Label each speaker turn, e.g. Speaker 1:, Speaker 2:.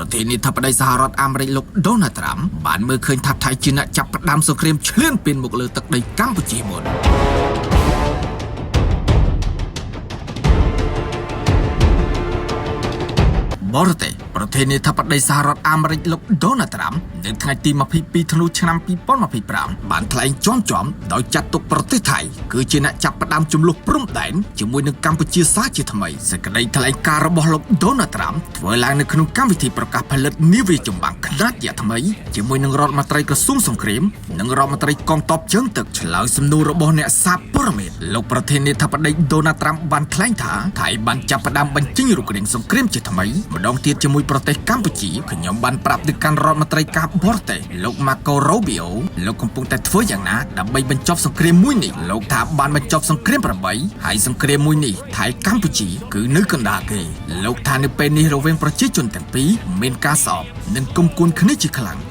Speaker 1: ប្រធានាធិបតីសហរដ្ឋអាមេរិកលោកដូណាល់ត្រាំបានមើលឃើញថាថៃជាអ្នកចាប់ផ្ដើមសង្គ្រាមឈ្លានពានមកលើទឹកដីកម្ពុជាមុនបរទេសប្រធានាធិបតីសហរដ្ឋអាមេរិកលោកដូណាល់ត្រាំនៅថ្ងៃទី22ធ្នូឆ្នាំ2025បានថ្លែងជាំដោយចាត់ទុកប្រទេសថៃគឺជាអ្នកចាប់ផ្ដើមចំនួនព្រំដែនជាមួយនឹងកម្ពុជាសាជាថ្មីសេចក្តីថ្លែងការណ៍របស់លោកដូណាល់ត្រាំធ្វើឡើងនៅក្នុងកម្មវិធីប្រកាសផលិតនាវាចម្បាំងខ្នាតយក្សថ្មីជាមួយនឹងរដ្ឋមន្ត្រីក្រសួងសង្គ្រាមនិងរដ្ឋមន្ត្រីកងទ័ពជើងទឹកឆ្លើយសំណួររបស់អ្នកសារព័ត៌មានលោកប្រធានាធិបតីដូណាល់ត្រាំបានថ្លែងថាថៃបានចាប់ផ្ដើមបញ្ចេញរូបរាងសង្គ្រាមជាថ្មីម្ដងទៀតជាមួយប្រទេសកម្ពុជាខ្ញុំបានប្រាប់ទៅកាន់រដ្ឋមន្ត្រីការបរទេសលោក Marco Rubio លោកកំពុងតែធ្វើយ៉ាងណាដើម្បីបញ្ចប់សង្គ្រាមមួយនេះលោកថាបានបញ្ចប់សង្គ្រាម8ហើយសង្គ្រាមមួយនេះថៃកម្ពុជាគឺនៅកណ្ដាលគេលោកថានៅពេលនេះរវាងប្រជាជនទាំងពីរមានការសោកនិងគុំគួនគ្នាជាខ្លាំង